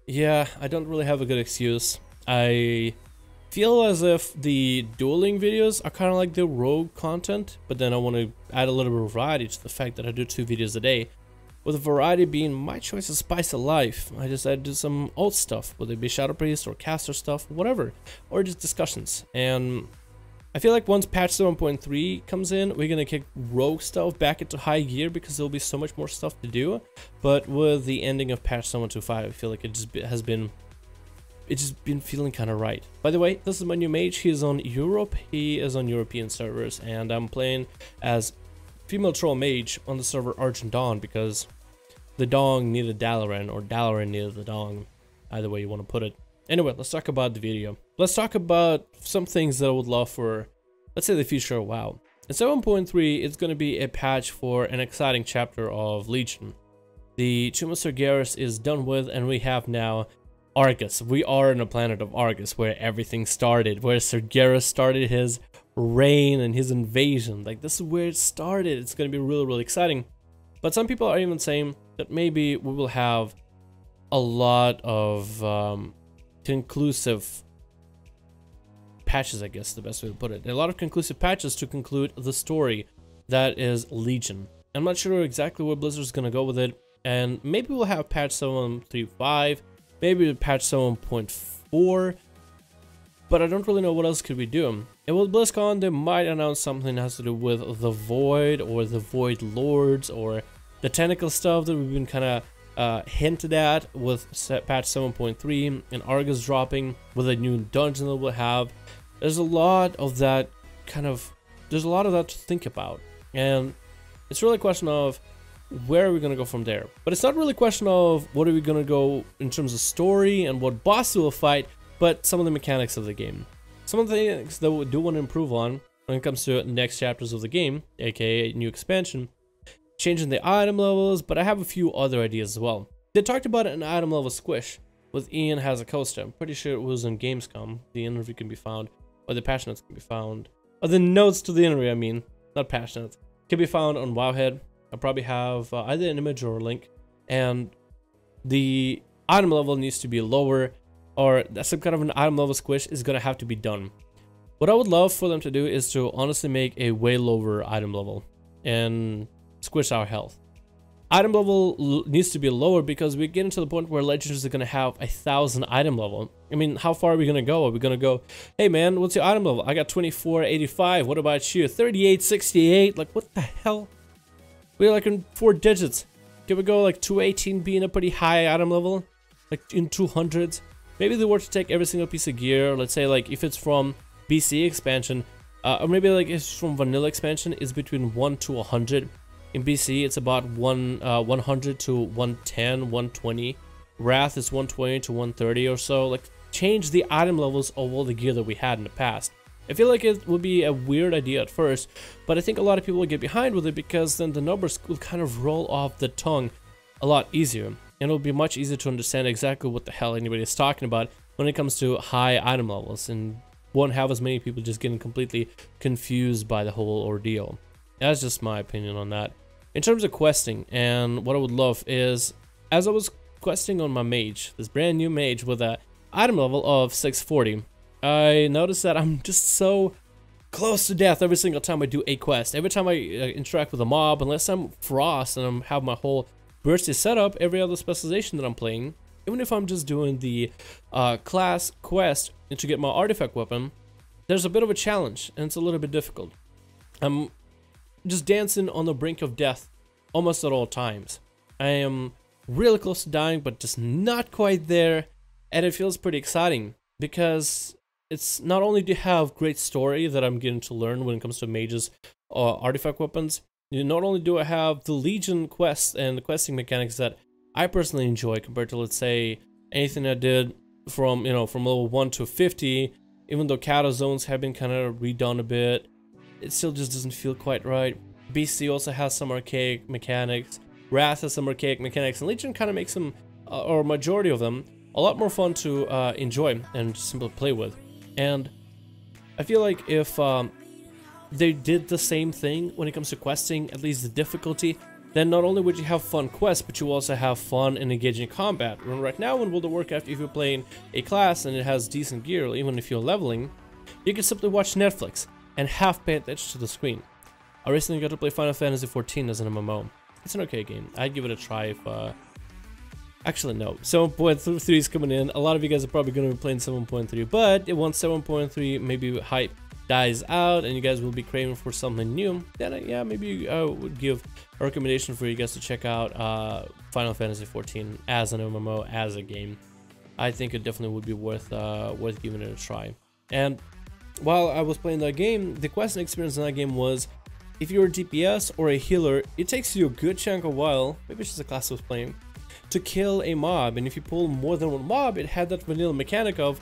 Yeah, I don't really have a good excuse. I feel as if the dueling videos are kind of like the rogue content, but then I want to add a little bit of variety to the fact that I do 2 videos a day. With the variety being my choice of spice of life, I decided to do some old stuff, whether it be Shadow Priest or caster stuff, whatever, or just discussions. And I feel like once patch 7.3 comes in, we're gonna kick rogue stuff back into high gear because there'll be so much more stuff to do. But with the ending of patch 7.25, I feel like it's just been feeling kind of right. By the way, this is my new mage. He's on Europe. He is on European servers, and I'm playing as female troll mage on the server ADDONS because the dong needed Dalaran, or Dalaran needed the dong, either way you want to put it. Anyway, let's talk about the video. Let's talk about some things that I would love for, let's say, the future of WoW. In 7.3, it's going to be a patch for an exciting chapter of Legion. The Tomb of Sargeras is done with, and we have now Argus. We are on a planet of Argus, where everything started, where Sargeras started his reign and his invasion. Like, this is where it started. It's going to be really, really exciting. But some people are even saying that maybe we will have a lot of conclusive patches, I guess the best way to put it. A lot of conclusive patches to conclude the story that is Legion. I'm not sure exactly where Blizzard's going to go with it, and maybe we'll have patch 7.35, maybe patch 7.4, but I don't really know what else could we do. And with BlizzCon, they might announce something that has to do with the Void, or the Void Lords, or the technical stuff that we've been kind of hinted at with patch 7.3 and Argus dropping with a new dungeon that we'll have. There's a lot of that to think about, and it's really a question of where are we going to go from there. But it's not really a question of what are we going to go in terms of story and what boss we'll fight, but some of the mechanics of the game. Some of the things that we do want to improve on when it comes to next chapters of the game, aka new expansion, changing the item levels, but I have a few other ideas as well. They talked about an item level squish with Ian Hazacosta. I'm pretty sure it was on Gamescom. The interview can be found, or the patch notes can be found, or the notes to the interview, I mean, not patch notes, can be found on Wowhead. I'll probably have either an image or a link, and the item level needs to be lower, or some kind of an item level squish is gonna have to be done. What I would love for them to do is to honestly make a way lower item level and squish our health. Item level needs to be lower because we're getting to the point where Legends are gonna have 1,000 item level. I mean, how far are we gonna go? Are we gonna go, hey man, what's your item level? I got 2485. What about you? 3868. Like, what the hell? We're like in 4 digits. Can we go like 218 being a pretty high item level? Like in 200s? Maybe they were to take every single piece of gear. Let's say like if it's from BC expansion, or maybe like if it's from vanilla expansion, it's between 1 to 100. In BC, it's about 100 to 110, 120. Wrath is 120 to 130 or so. Like, change the item levels of all the gear that we had in the past. I feel like it would be a weird idea at first, but I think a lot of people will get behind with it because then the numbers will kind of roll off the tongue a lot easier. And it'll be much easier to understand exactly what the hell anybody is talking about when it comes to high item levels, and won't have as many people just getting completely confused by the whole ordeal. That's just my opinion on that. In terms of questing, and what I would love is, as I was questing on my mage, this brand new mage with a item level of 640, I noticed that I'm just so close to death every single time I do a quest. Every time I interact with a mob, unless I'm Frost and I have my whole bursty setup, every other specialization that I'm playing, even if I'm just doing the class quest to get my artifact weapon, there's a bit of a challenge, and it's a little bit difficult. I'm just dancing on the brink of death almost at all times. I am really close to dying, but just not quite there, and it feels pretty exciting because it's not only do you have great story that I'm getting to learn when it comes to mages or artifact weapons, not only do I have the Legion quests and the questing mechanics that I personally enjoy compared to, let's say, anything I did from, from level 1 to 50, even though Kato zones have been kind of redone a bit, it still just doesn't feel quite right. BC also has some archaic mechanics, Wrath has some archaic mechanics, and Legion kind of makes them, or majority of them, a lot more fun to enjoy and simply play with. And I feel like if they did the same thing when it comes to questing, at least the difficulty, then not only would you have fun quests, but you also have fun and engaging combat. When right now in World of Warcraft, if you're playing a class and it has decent gear, even if you're leveling, you can simply watch Netflix and half pay attention to the screen. I recently got to play Final Fantasy XIV as an MMO. It's an okay game. I'd give it a try if, actually no, 7.3 is coming in. A lot of you guys are probably going to be playing 7.3, but once 7.3 maybe hype dies out and you guys will be craving for something new, then yeah, maybe I would give a recommendation for you guys to check out Final Fantasy XIV as an MMO, as a game. I think it definitely would be worth giving it a try. And while I was playing that game, the questing experience in that game was, if you're a DPS or a healer, it takes you a good chunk of while, maybe it's just a class I was playing, to kill a mob. And if you pull more than one mob, it had that vanilla mechanic of,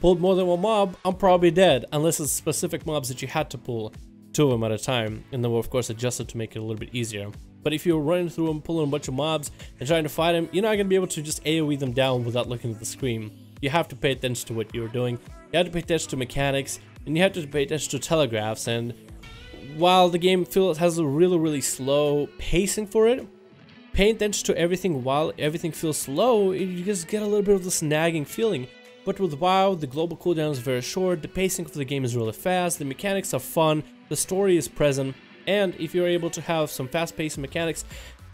pulled more than one mob, I'm probably dead, unless it's specific mobs that you had to pull 2 of them at a time, and they were of course adjusted to make it a little bit easier. But if you're running through them, pulling a bunch of mobs and trying to fight them, you're not going to be able to just AoE them down without looking at the screen. You have to pay attention to what you're doing, you have to pay attention to mechanics, and you have to pay attention to telegraphs. And while the game has a really slow pacing for it, paying attention to everything while everything feels slow, you just get a little bit of this nagging feeling. But with WoW, the global cooldown is very short, the pacing of the game is really fast, the mechanics are fun, the story is present, and if you're able to have some fast-paced mechanics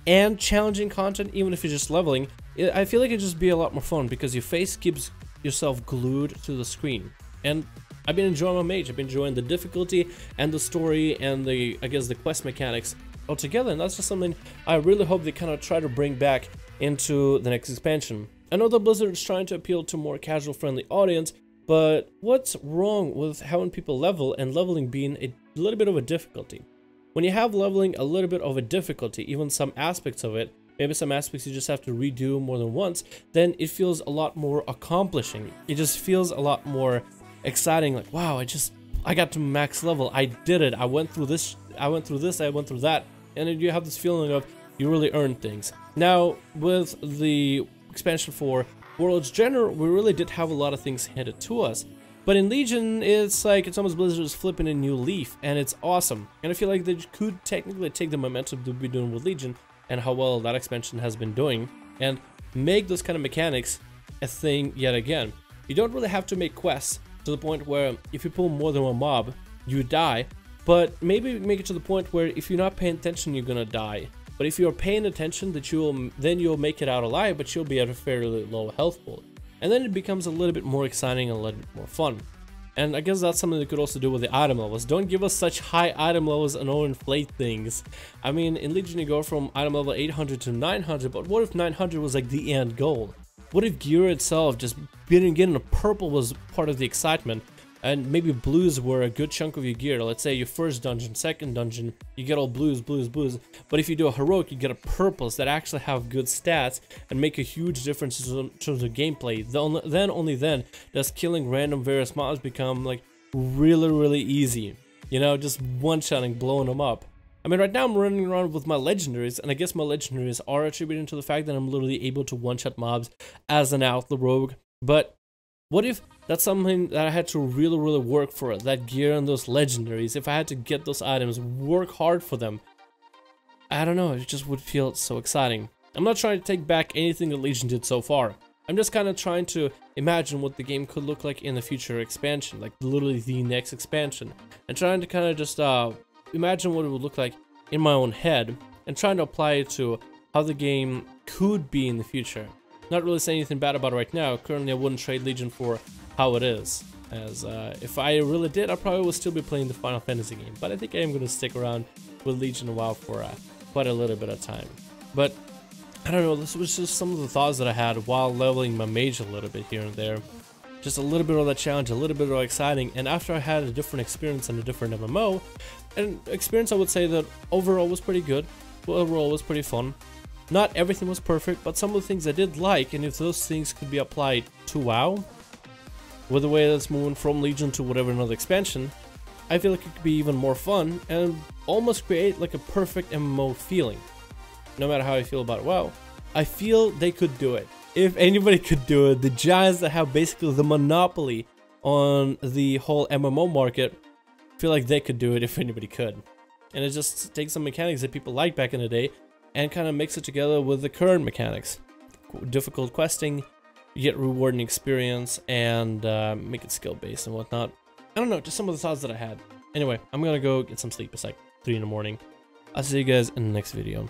and challenging content, even if you're just leveling, I feel like it'd just be a lot more fun because your face keeps yourself glued to the screen. And I've been enjoying my Mage, I've been enjoying the difficulty and the story and the, I guess, the quest mechanics altogether, and that's just something I really hope they kind of try to bring back into the next expansion. I know that Blizzard is trying to appeal to a more casual friendly audience, but what's wrong with having people level and leveling being a little bit of a difficulty? When you have leveling a little bit of a difficulty, even some aspects of it, maybe some aspects you just have to redo more than once, then it feels a lot more accomplishing. It just feels a lot more exciting, like, wow, I got to max level, I did it, I went through this, I went through that, and then you have this feeling of you really earned things. Now, with the expansion for World's General, we really did have a lot of things handed to us. But in Legion, it's like, it's almost Blizzard is flipping a new leaf, and it's awesome. And I feel like they could technically take the momentum to be doing with Legion, and how well that expansion has been doing, and make those kind of mechanics a thing yet again. You don't really have to make quests to the point where if you pull more than one mob, you die, but maybe make it to the point where if you're not paying attention, you're gonna die. But if you're paying attention, that you'll make it out alive, but you'll be at a fairly low health pool. And then it becomes a little bit more exciting and a little bit more fun. And I guess that's something they could also do with the item levels. Don't give us such high item levels and overinflate things. I mean, in Legion you go from item level 800 to 900, but what if 900 was like the end goal? What if gear itself, just getting a purple was part of the excitement? And maybe blues were a good chunk of your gear. Let's say your first dungeon, second dungeon, you get all blues. But if you do a heroic, you get a purples that actually have good stats and make a huge difference in terms of gameplay. Only then does killing random various mobs become like really easy. You know, just one-shotting, blowing them up. I mean, right now I'm running around with my legendaries, and I guess my legendaries are attributed to the fact that I'm literally able to one-shot mobs as an Outlaw Rogue. But what if that's something that I had to really work for, that gear and those legendaries? If I had to get those items, work hard for them, I don't know, it just would feel so exciting. I'm not trying to take back anything that Legion did so far. I'm just kind of trying to imagine what the game could look like in the future expansion, like literally the next expansion, and trying to kind of just imagine what it would look like in my own head, and trying to apply it to how the game could be in the future. Not really saying anything bad about it right now. Currently I wouldn't trade Legion for how it is, as if I really did, I probably would still be playing the Final Fantasy game, but I think I am going to stick around with Legion and WoW for quite a little bit of time. But I don't know, this was just some of the thoughts that I had while leveling my Mage a little bit here and there. Just a little bit of that challenge, a little bit of exciting, and after I had a different experience and a different MMO, an experience I would say that overall was pretty good, overall was pretty fun. Not everything was perfect, but some of the things I did like, and if those things could be applied to WoW, with the way that's moving from Legion to whatever another expansion, I feel like it could be even more fun and almost create like a perfect MMO feeling. No matter how I feel about WoW, I feel they could do it. If anybody could do it, the giants that have basically the monopoly on the whole MMO market, feel like they could do it if anybody could. and it just takes some mechanics that people liked back in the day and kind of mix it together with the current mechanics. Difficult questing, you get rewarding experience, and make it skill based and whatnot. I don't know, just some of the thoughts that I had. Anyway, I'm gonna go get some sleep. It's like 3 in the morning. I'll see you guys in the next video.